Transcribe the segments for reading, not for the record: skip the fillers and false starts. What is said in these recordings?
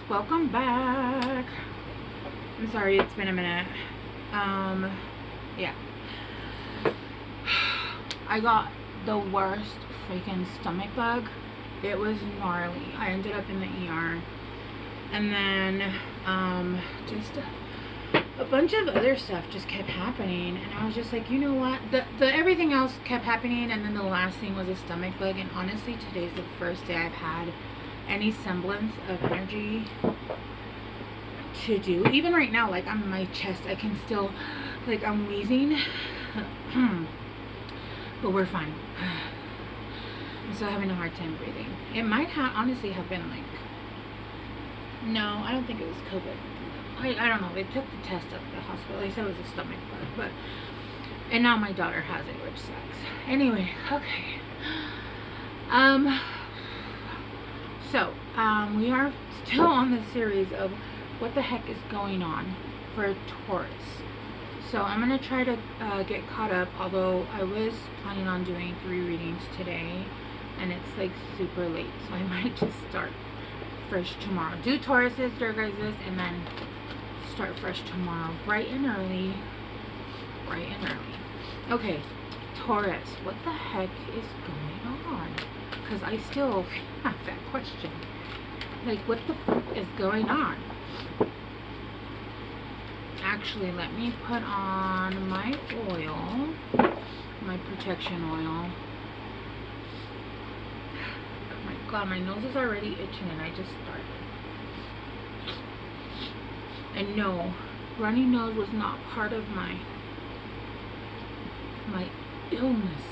welcome back. I'm sorry it's been a minute. Yeah, I got the worst freaking stomach bug. It was gnarly. I ended up in the ER, and then just a bunch of other stuff just kept happening, and I was just like, you know what, the everything else kept happening, and then the last thing was a stomach bug. And honestly, today's the first day I've had any semblance of energy to do. Even right now, like on my chest, I can still, like, I'm wheezing but we're fine. I'm still having a hard time breathing. It might honestly have been like, no, I don't think it was COVID. I don't know. They took the test at the hospital. They said it was a stomach bug, but, and now my daughter has it, which sucks. Anyway, okay. So we are still on the series of what the heck is going on for Taurus. So I'm gonna try to get caught up. Although I was planning on doing 3 readings today, and it's like super late, so I might just start fresh tomorrow. Do Tauruses, your guys's, and then start fresh tomorrow, bright and early. Okay, Taurus, what the heck is going on? Because I still have that question. Like, what the fuck is going on? Actually, let me put on my oil, my protection oil. Oh my god, my nose is already itching, and I just started. And no, runny nose was not part of my illness.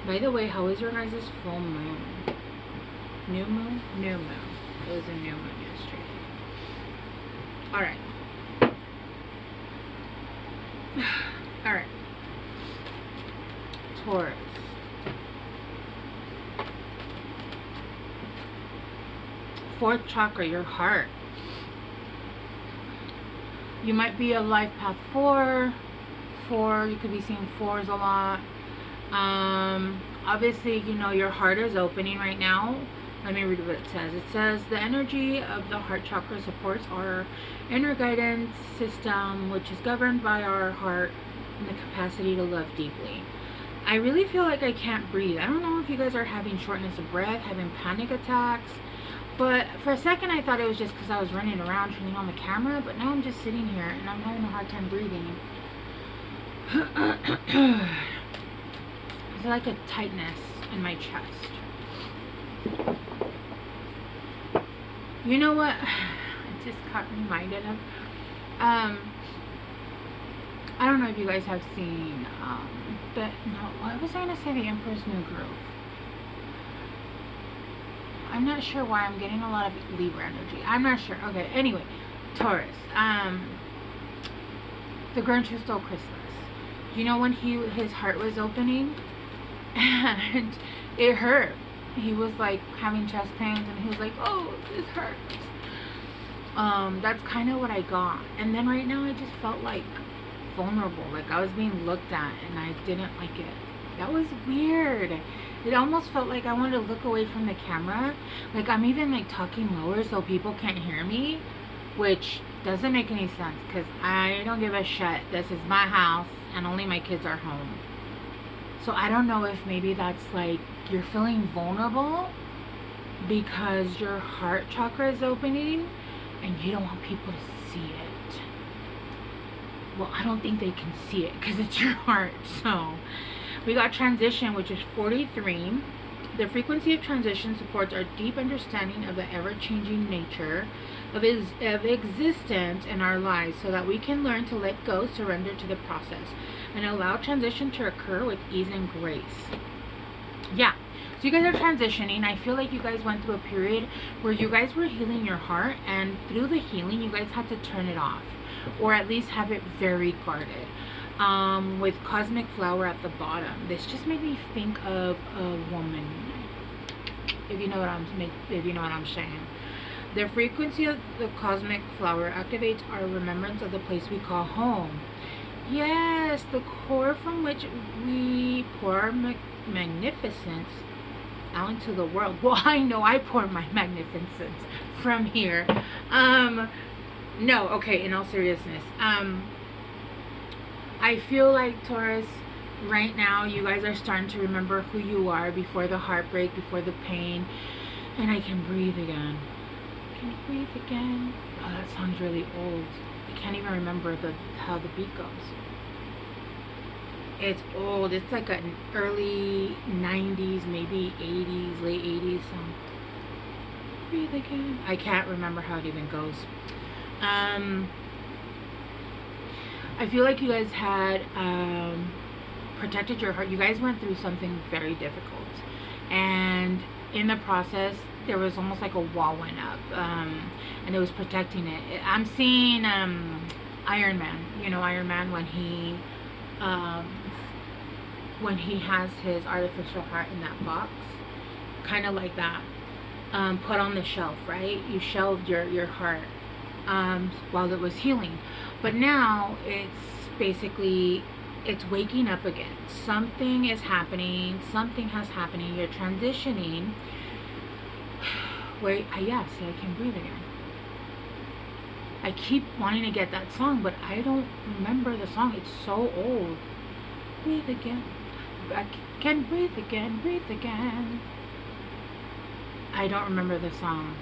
By the way, how is your guys' full moon? New moon? New moon. It was a new moon yesterday. Alright. Alright. Taurus. Fourth chakra, your heart. You might be a life path 4. You could be seeing 4s a lot. Obviously, you know, your heart is opening right now. Let me read what it says. It says the energy of the heart chakra supports our inner guidance system, which is governed by our heart and the capacity to love deeply. I really feel like I can't breathe. I don't know if you guys are having shortness of breath, having panic attacks. But for a second, I thought it was just because I was running around turning on the camera. But now I'm just sitting here and I'm having a hard time breathing. It's like a tightness in my chest. You know what? I just got reminded of. I don't know if you guys have seen what was I gonna say? The Emperor's New Groove. I'm not sure why I'm getting a lot of Libra energy. I'm not sure. Okay, anyway, Taurus. The Grinch Who Stole Christmas. You know when his heart was opening and it hurt. He was like having chest pains and he was like, oh, this hurts. That's kind of what I got. And then right now I just felt like vulnerable. Like I was being looked at and I didn't like it. That was weird. It almost felt like I wanted to look away from the camera. Like I'm even like talking lower so people can't hear me, which doesn't make any sense because I don't give a shit. This is my house and only my kids are home. So I don't know if maybe that's like you're feeling vulnerable because your heart chakra is opening and you don't want people to see it. Well, I don't think they can see it because it's your heart. So we got transition, which is 43. The frequency of transition supports our deep understanding of the ever-changing nature of existence in our lives so that we can learn to let go, surrender to the process, and allow transition to occur with ease and grace. Yeah, so you guys are transitioning. I feel like you guys went through a period where you guys were healing your heart, and through the healing, you guys had to turn it off, or at least have it very guarded. With cosmic flower at the bottom, this just made me think of a woman. If you know what I'm saying. The frequency of the cosmic flower activates our remembrance of the place we call home. Yes, the core from which we pour our magnificence out into the world. Well, I know I pour my magnificence from here. No, okay, in all seriousness. I feel like, Taurus, right now you guys are starting to remember who you are before the heartbreak, before the pain. And I can breathe again. I can breathe again. Oh, that song's really old. I can't even remember how the beat goes. It's old. It's like an early 90s, maybe 80s, late 80s song. Breathe again. I can't remember how it even goes. I feel like you guys had protected your heart. You guys went through something very difficult, and in the process there was almost like a wall went up, and it was protecting it. I'm seeing Iron Man. You know, Iron Man when he has his artificial heart in that box, kind of like that, put on the shelf, right? You shelved your heart while it was healing, but now it's basically, it's waking up again. Something is happening. Something has happening. You're transitioning. Wait, yeah, see, I can breathe again. I keep wanting to get that song, but I don't remember the song. It's so old. Breathe again. I can breathe again. Breathe again. I don't remember the song.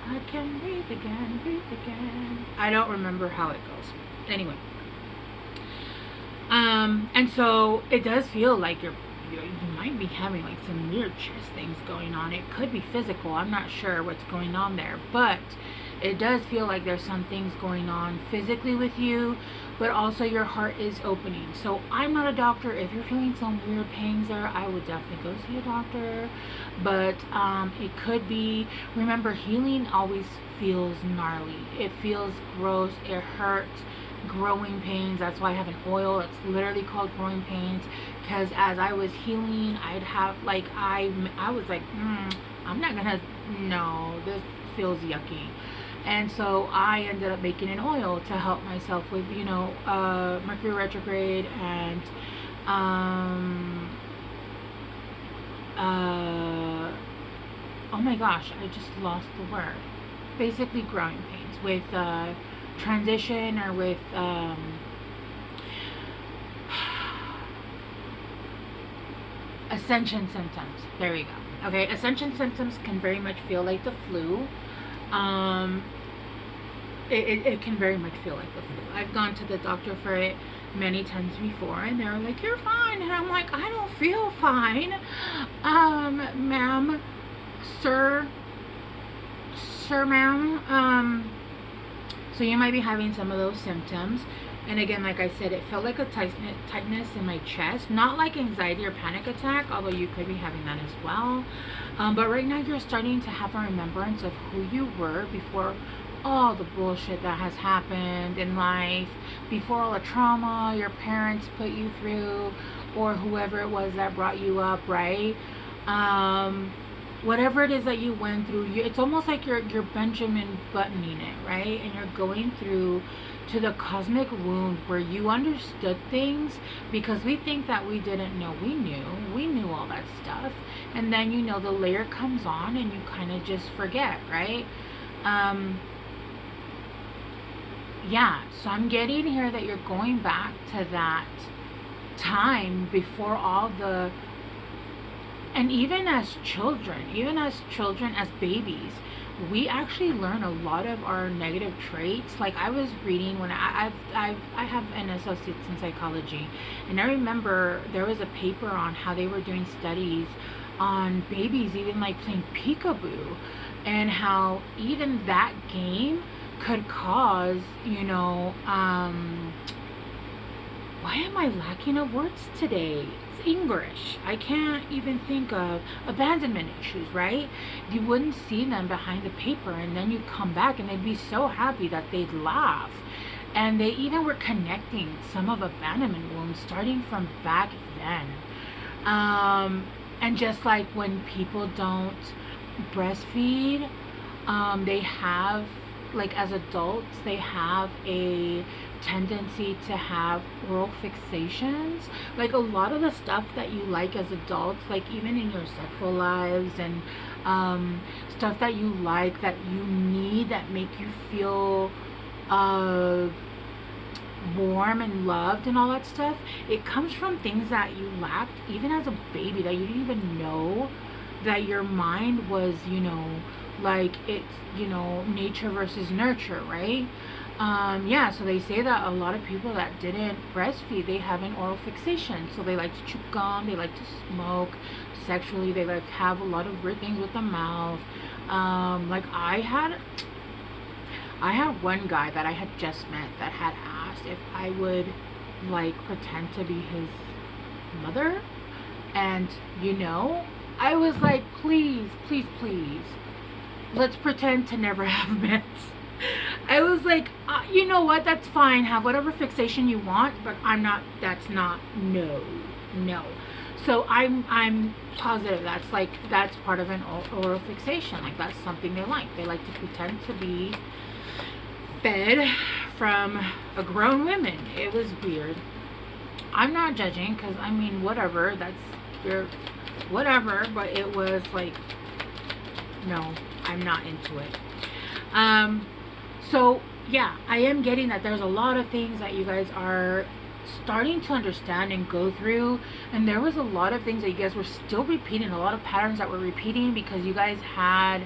I can breathe again. Breathe again. I don't remember how it goes. Anyway. And so it does feel like you might be having like some weird chest things going on. It could be physical. I'm not sure what's going on there, but it does feel like there's some things going on physically with you, but also your heart is opening. So I'm not a doctor. If you're feeling some weird pains there, I would definitely go see a doctor. But it could be, remember, healing always feels gnarly. It feels gross. It hurts. Growing pains. That's why I have an oil. It's literally called growing pains, because as I was healing, I'd have like, I was like, I'm not gonna, no, this feels yucky. And so I ended up making an oil to help myself with, you know, Mercury retrograde and oh my gosh, I just lost the word. Basically growing pains with transition, or with ascension symptoms. There you go. Okay, ascension symptoms can very much feel like the flu. It can very much feel like the flu. I've gone to the doctor for it many times before, and they're like, you're fine, and I'm like, I don't feel fine. Ma'am, sir, ma'am. So you might be having some of those symptoms. And again, like I said, it felt like a tightness in my chest. Not like anxiety or panic attack, although you could be having that as well. But right now you're starting to have a remembrance of who you were before all the bullshit that has happened in life, before all the trauma your parents put you through, or whoever it was that brought you up, right? Whatever it is that you went through, it's almost like you're Benjamin buttoning it, right? And you're going through to the cosmic wound where you understood things, because we think that we didn't know. We knew all that stuff, and then, you know, the layer comes on and you kind of just forget, right? Yeah, so I'm getting here that you're going back to that time before all the, and even as children, as babies, we actually learn a lot of our negative traits. Like I was reading when I have an associate's in psychology, and I remember there was a paper on how they were doing studies on babies even like playing peekaboo, and how even that game could cause, you know, why am I lacking of words today? It's English. I can't even think of abandonment issues, right? You wouldn't see them behind the paper, and then you'd come back and they'd be so happy that they'd laugh. And they even were connecting some of abandonment wounds starting from back then. And just like when people don't breastfeed, they have like as adults, they have a tendency to have oral fixations. Like a lot of the stuff that you like as adults, like even in your sexual lives, and stuff that you like, that you need, that make you feel warm and loved and all that stuff, it comes from things that you lacked even as a baby, that you didn't even know, that your mind was, you know, like it's, you know, nature versus nurture, right? Yeah, so they say that a lot of people that didn't breastfeed, they have an oral fixation. So they like to chew gum, they like to smoke. Sexually, they like have a lot of weird things with the mouth. Like I had one guy that I had just met that had asked if I would like pretend to be his mother, and you know, I was like, please, please, please, let's pretend to never have met. I was like, you know what, that's fine, have whatever fixation you want, but I'm not, that's not, no. So I'm positive that's part of an oral fixation. Like that's something they like. They like to pretend to be fed from a grown woman. It was weird. I'm not judging, because I mean, whatever, that's your whatever, but it was like, no, I'm not into it. So yeah, I am getting that there's a lot of things that you guys are starting to understand and go through, and there was a lot of things that you guys were still repeating, a lot of patterns that were repeating, because you guys had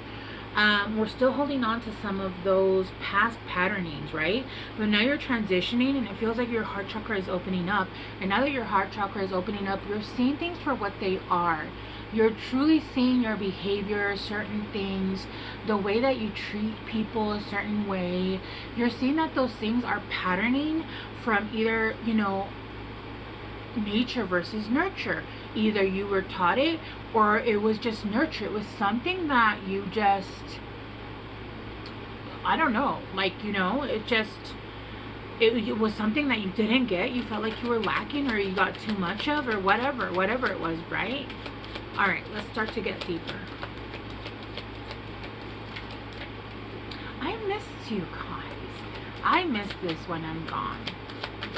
we're still holding on to some of those past patternings, right? But now you're transitioning, and it feels like your heart chakra is opening up. And now that your heart chakra is opening up, you're seeing things for what they are. You're truly seeing your behavior, certain things, the way that you treat people a certain way. You're seeing that those things are patterning from either, you know, nature versus nurture. Either you were taught it, or it was just nurture. It was something that you just, I don't know, like, you know, it was something that you didn't get. You felt like you were lacking, or you got too much of, or whatever it was, right? All right, let's start to get deeper. I miss you guys. I miss this when I'm gone.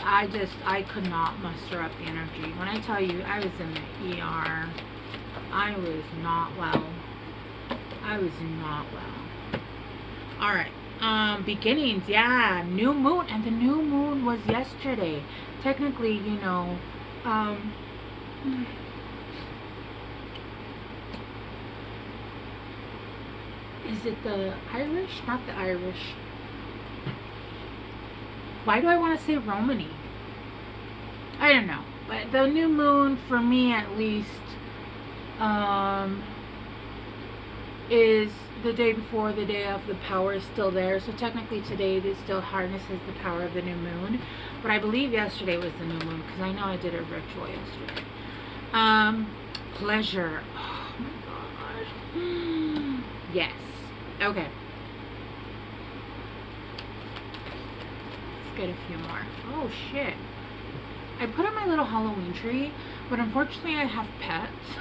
I could not muster up the energy. When I tell you, I was in the ER. I was not well. All right. Beginnings, yeah. New moon, and the new moon was yesterday. Technically, you know, is it the Irish? Not the Irish. Why do I want to say Romany? I don't know. But the new moon, for me at least, is the day before the day of. The power is still there. So technically today it still harnesses the power of the new moon. But I believe yesterday was the new moon, because I know I did a ritual yesterday. Pleasure. Oh my gosh. Yes. Okay. Let's get a few more. Oh shit. I put up my little Halloween tree, but unfortunately I have pets.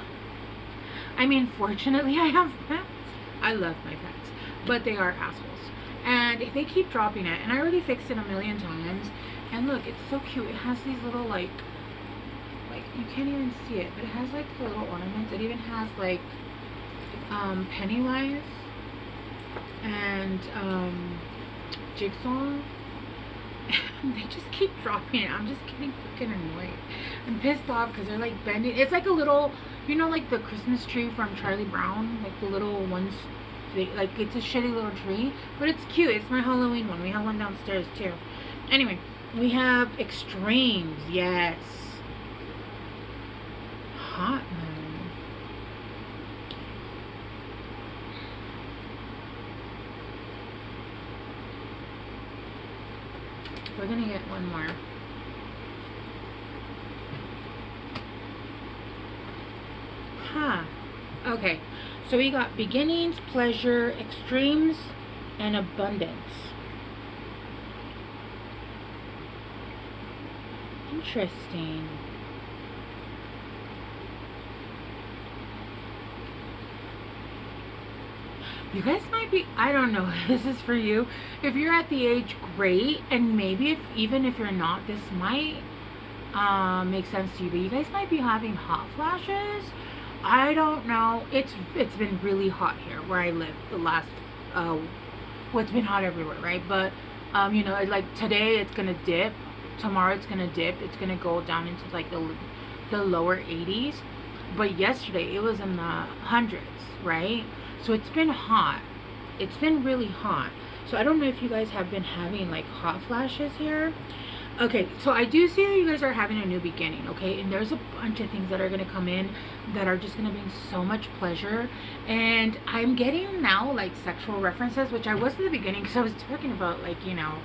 I mean, fortunately I have pets. I love my pets, but they are assholes. And they keep dropping it, and I already fixed it a million times. And look, it's so cute. It has these little, like you can't even see it, but it has like the little ornaments. It even has like Pennywise and Jigsaw. And they just keep dropping it. I'm just getting freaking annoyed. I'm pissed off because they're like bending. It's like a little, you know, like the Christmas tree from Charlie Brown, like the little ones. Like it's a shitty little tree, but it's cute. It's my Halloween one. We have one downstairs too. Anyway, we have extremes. Yes. Hot moon. We're gonna get one more. Huh. Okay. So we got beginnings, pleasure, extremes, and abundance. Interesting. You guys might be, I don't know, this is for you. If you're at the age, great. And maybe if, even if you're not, this might make sense to you. But you guys might be having hot flashes. I don't know. It's been really hot here where I live the last, well, it's been hot everywhere, right? But, you know, like today it's going to dip. Tomorrow it's going to dip. It's going to go down into like the lower 80s. But yesterday it was in the hundreds, right? So it's been hot. It's been really hot. So I don't know if you guys have been having like hot flashes here. Okay, so I do see that you guys are having a new beginning, okay? And there's a bunch of things that are going to come in that are just going to bring so much pleasure. And I'm getting now like sexual references, which I was in the beginning because I was talking about like, you know,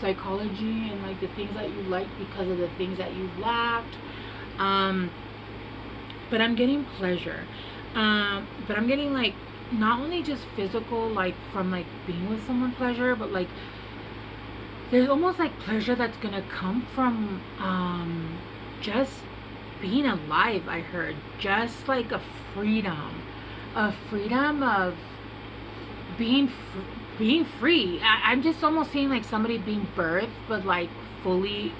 psychology and like the things that you like because of the things that you lacked. But I'm getting pleasure. But I'm getting like not only just physical, like from like being with someone pleasure, but like there's almost like pleasure that's gonna come from just being alive. I heard just like a freedom of being free. I'm just almost seeing like somebody being birthed, but like fully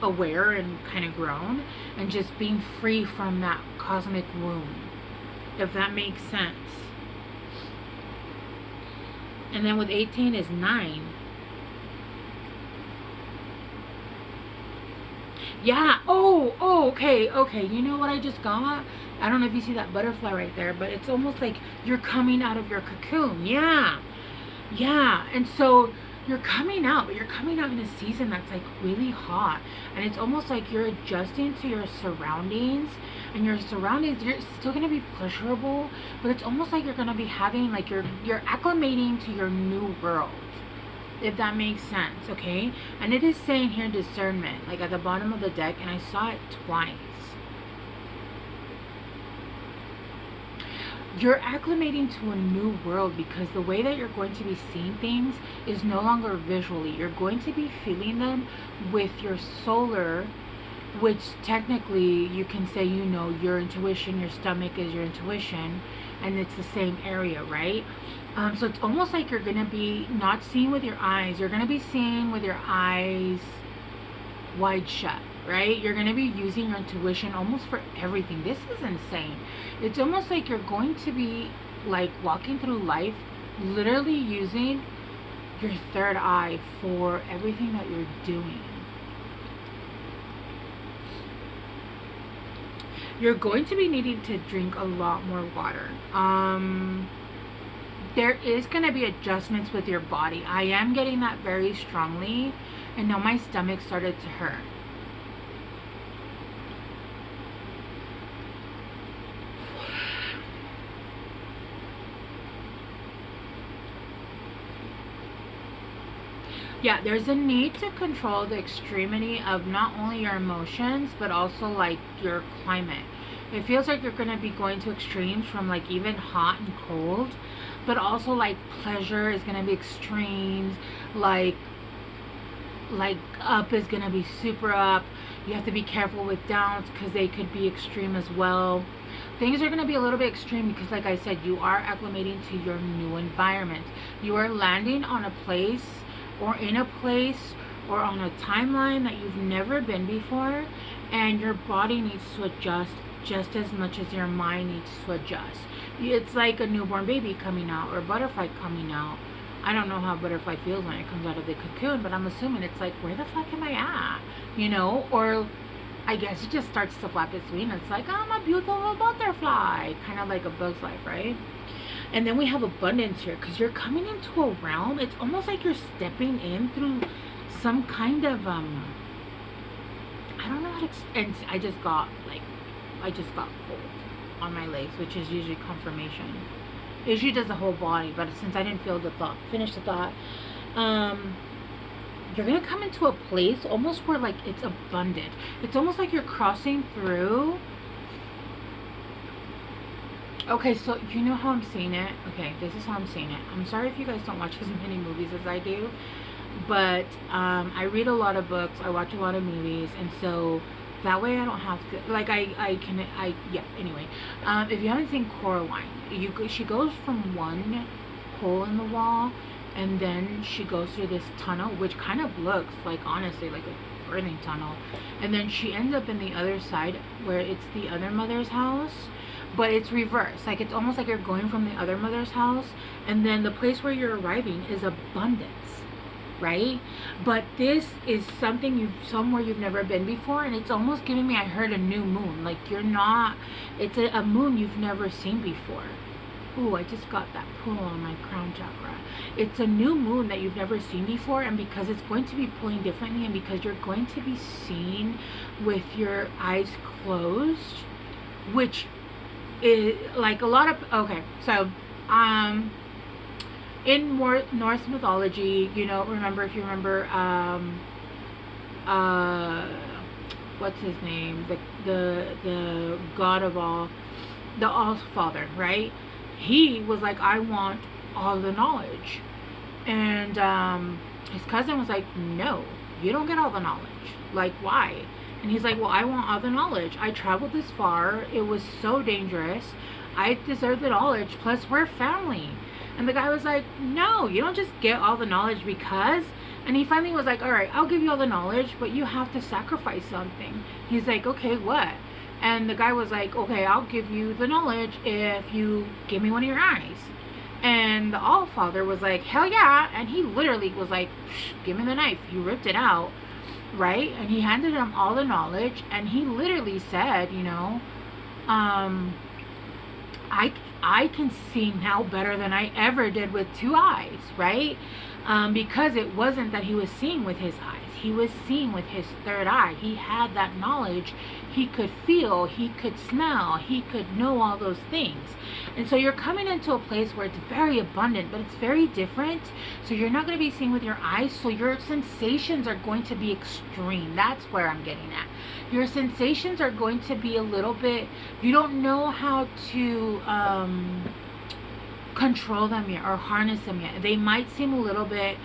aware and kind of grown, and just being free from that cosmic womb, if that makes sense. And then with 18 is 9. Yeah. Oh, okay. You know what I just got? I don't know if you see that butterfly right there, but it's almost like you're coming out of your cocoon. Yeah. And so you're coming out, but you're coming out in a season that's like really hot. And it's almost like you're adjusting to your surroundings. And your surroundings, you're still going to be pleasurable, but it's almost like you're going to be having like you're acclimating to your new world, if that makes sense, okay? And it is saying here discernment, like at the bottom of the deck, and I saw it twice. You're acclimating to a new world because the way that you're going to be seeing things is no longer visually. You're going to be feeling them with your solar, which technically you can say, you know, your intuition, your stomach is your intuition, and it's the same area, right? So it's almost like you're going to be not seeing with your eyes. You're going to be seeing with your eyes wide shut, right? You're going to be using your intuition almost for everything. This is insane. It's almost like you're going to be like walking through life literally using your third eye for everything that you're doing. You're going to be needing to drink a lot more water. There is going to be adjustments with your body. I am getting that very strongly. And now my stomach started to hurt. Yeah, there's a need to control the extremity of not only your emotions, but also like your climate. It feels like you're going to be going to extremes from like even hot and cold, but also like pleasure is going to be extremes, like up is going to be super up. You have to be careful with downs because they could be extreme as well. Things are going to be a little bit extreme because, like I said, you are acclimating to your new environment. You are landing on a place or in a place or on a timeline that you've never been before, and your body needs to adjust just as much as your mind needs to adjust. It's like a newborn baby coming out or a butterfly coming out. I don't know how a butterfly feels when it comes out of the cocoon, but I'm assuming it's like, where the fuck am I at? You know, or I guess it just starts to flap its wings. It's like, I'm a beautiful butterfly, kind of like a bug's life, right? And then we have abundance here because you're coming into a realm. It's almost like you're stepping in through some kind of I don't know how to and I just got cold on my legs, which is usually confirmation. It usually does the whole body, but since I didn't finish the thought, you're gonna come into a place almost where like it's abundant. It's almost like you're crossing through. Okay, so you know how I'm seeing it? Okay, this is how I'm seeing it. I'm sorry if you guys don't watch as many movies as I do, but I read a lot of books, I watch a lot of movies, and so that way I don't have to, like, yeah, anyway. If you haven't seen Coraline, she goes from one hole in the wall, and then she goes through this tunnel, which kind of looks like, honestly, like a birthing tunnel. And then she ends up in the other side where it's the other mother's house, but it's reversed. Like, it's almost like you're going from the other mother's house, and then the place where you're arriving is abundance, right? But this is something somewhere you've never been before, and it's almost giving me, I heard, a new moon. Like, it's a moon you've never seen before. Ooh, I just got that pull on my crown chakra. It's a new moon that you've never seen before, and because it's going to be pulling differently, and because you're going to be seeing with your eyes closed, which is like a lot of, okay, so in Norse mythology, you know, if you remember what's his name, the god of all, the All-Father, right? He was like, I want all the knowledge. And his cousin was like, no, you don't get all the knowledge. Like, why? And he's like, well, I want all the knowledge. I traveled this far. It was so dangerous. I deserve the knowledge. Plus, we're family. And the guy was like, no, you don't just get all the knowledge because. And he finally was like, all right, I'll give you all the knowledge, but you have to sacrifice something. He's like, okay, what? And the guy was like, okay, I'll give you the knowledge if you give me one of your eyes. And the All-Father was like, hell yeah. And he literally was like, give me the knife. He ripped it out, right? And he handed him all the knowledge. And he literally said, you know, I can see now better than I ever did with two eyes, right? Because it wasn't that he was seeing with his eyes. He was seeing with his third eye. He had that knowledge. He could feel, he could smell, he could know all those things. And so you're coming into a place where it's very abundant, but it's very different. So you're not going to be seeing with your eyes. So your sensations are going to be extreme. That's where I'm getting at. Your sensations are going to be a little bit, you don't know how to control them yet or harness them yet. They might seem a little bit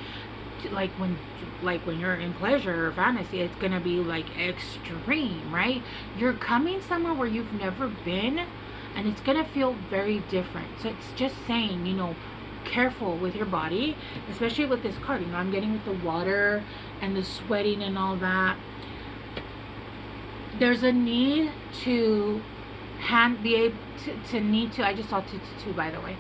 like when you're in pleasure or fantasy, it's gonna be like extreme, right? You're coming somewhere where you've never been, and it's gonna feel very different. So it's just saying, you know, careful with your body, especially with this card. You know, I'm getting with the water and the sweating and all that. There's a need to be able to I just saw 222, by the way.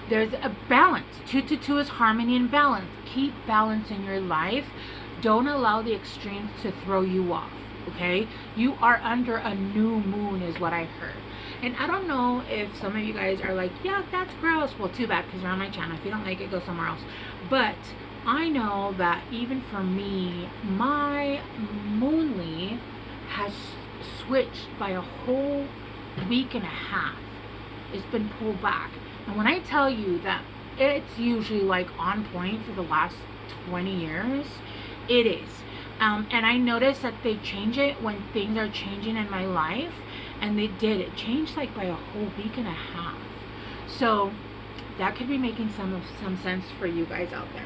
There's a balance. 222 is harmony and balance. Keep balance in your life. Don't allow the extremes to throw you off, okay? You are under a new moon is what I heard. And I don't know if some of you guys are like, yeah, that's gross. Well, too bad, because you're on my channel. If you don't like it, go somewhere else. But I know that even for me, my moonly has switched by a whole week and a half. It's been pulled back. And when I tell you that it's usually like on point for the last 20 years, it is. And I noticed that they change it when things are changing in my life. And they did. It changed like by a whole week and a half. So that could be making some sense for you guys out there.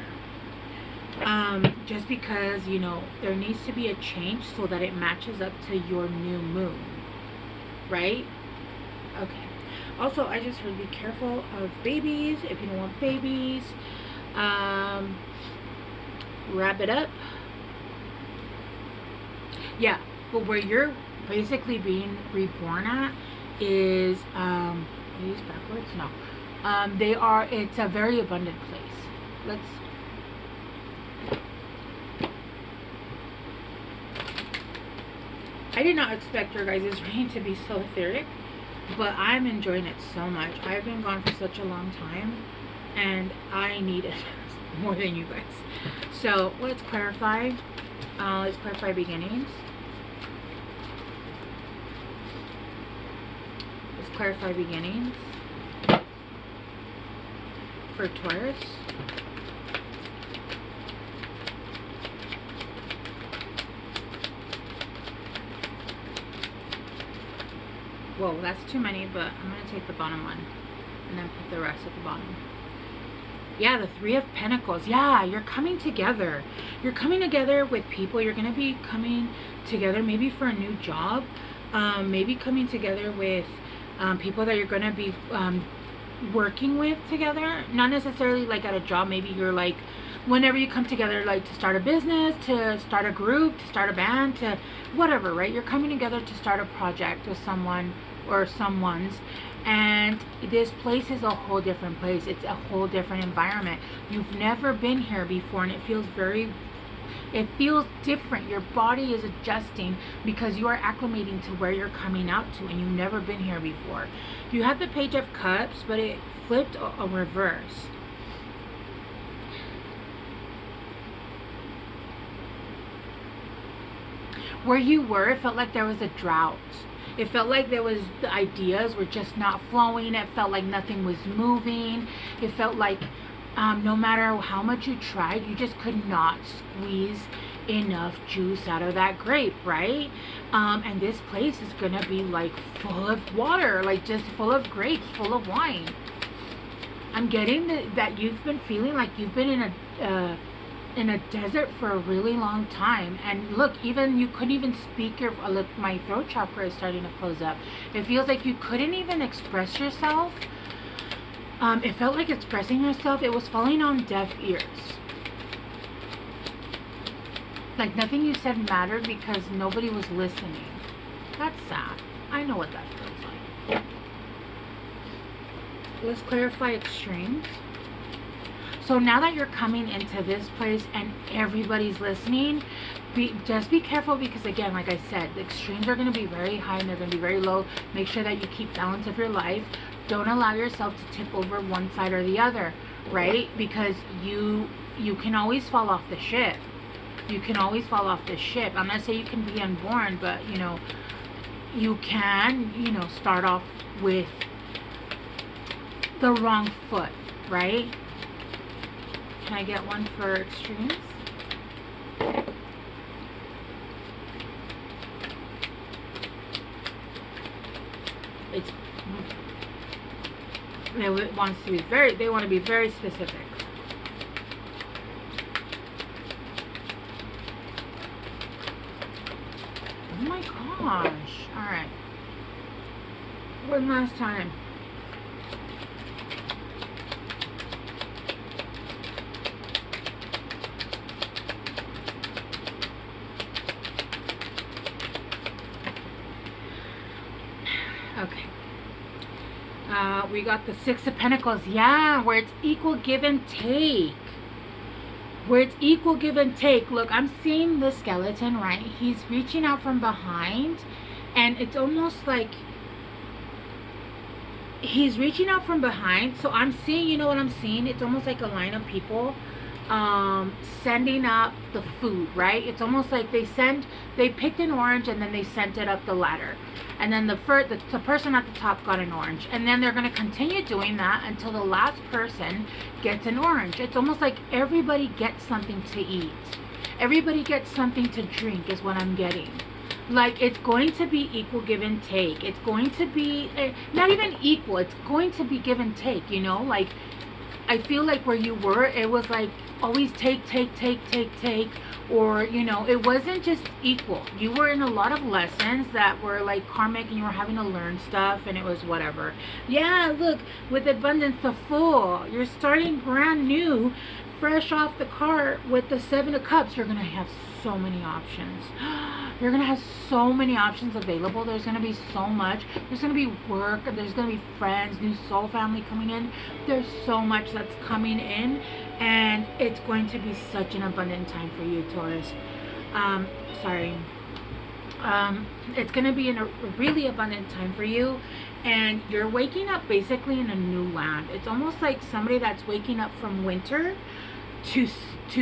Just because, you know, there needs to be a change so that it matches up to your new moon. Right? Okay. Also, I just heard be careful of babies. If you don't want babies, wrap it up. Yeah, but where you're basically being reborn at is, these backwards? No. It's a very abundant place. I did not expect your guys' reading to be so etheric. But I'm enjoying it so much. I've been gone for such a long time, and I need it more than you guys. So let's clarify. Let's clarify beginnings. Let's clarify beginnings for Taurus. Whoa, that's too many, but I'm going to take the bottom one and then put the rest at the bottom. Yeah, the Three of Pentacles. Yeah, you're coming together. You're coming together with people. You're going to be coming together maybe for a new job. Maybe coming together with people that you're going to be working with together, not necessarily like at a job. Maybe you're like, whenever you come together, like to start a business, to start a group, to start a band, to whatever, right? You're coming together to start a project with someone or someone's, and this place is a whole different place. It's a whole different environment. You've never been here before, and it feels different. Your body is adjusting because you are acclimating to where you're coming out to, and you've never been here before. You have the Page of Cups, but it flipped a reverse. Where you were, it felt like there was a drought. It felt like the ideas were just not flowing. It felt like nothing was moving. It felt like no matter how much you tried, you just could not squeeze enough juice out of that grape, right? And this place is gonna be like full of water, like just full of grapes, full of wine. I'm getting that you've been feeling like you've been in a desert for a really long time. And look, even you couldn't even speak your, look, my throat chakra is starting to close up. It feels like you couldn't even express yourself. It felt like expressing yourself, it was falling on deaf ears. Like nothing you said mattered because nobody was listening. That's sad. I know what that feels like. Let's clarify extremes. So now that you're coming into this place and everybody's listening, just be careful, because again, like I said, the extremes are going to be very high and they're going to be very low. Make sure that you keep balance of your life. Don't allow yourself to tip over one side or the other, right? Because you can always fall off the ship. You can always fall off the ship. I'm not saying you can be unborn, but you know, you can, you know, start off with the wrong foot, right? Can I get one for extremes? It wants to be very, they want to be very specific. Oh my gosh. Alright. One last time. Okay. We got the Six of Pentacles. Yeah, where it's equal give and take. Where it's equal give and take. Look, I'm seeing the skeleton, right? He's reaching out from behind, and it's almost like he's reaching out from behind. So I'm seeing, you know what I'm seeing? It's almost like a line of people sending up the food, right? It's almost like they picked an orange and then they sent it up the ladder. And then the person at the top got an orange. And then they're going to continue doing that until the last person gets an orange. It's almost like everybody gets something to eat. Everybody gets something to drink is what I'm getting. Like, it's going to be equal give and take. It's going to be, not even equal, it's going to be give and take, you know? Like, I feel like where you were, it was like always take, or, you know, it wasn't just equal. You were in a lot of lessons that were like karmic, and you were having to learn stuff, and it was whatever. Yeah, look, with abundance, the Fool, you're starting brand new, fresh off the cart with the Seven of Cups. You're gonna have so many options. You're gonna have so many options available. There's gonna be so much. There's gonna be work, there's gonna be friends, new soul family coming in. There's so much that's coming in, and it's going to be such an abundant time for you, Taurus. It's gonna be a really abundant time for you, and you're waking up basically in a new land. It's almost like somebody that's waking up from winter to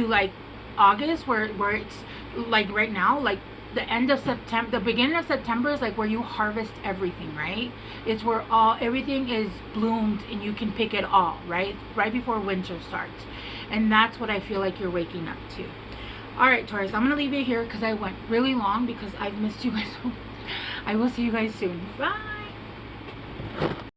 like August, where it's like right now, like the end of September, the beginning of September is like where you harvest everything, right? It's where everything is bloomed and you can pick it all, right? Right before winter starts. And that's what I feel like you're waking up to. All right, Taurus, I'm gonna leave it here because I went really long because I've missed you guys so much. I will see you guys soon. Bye.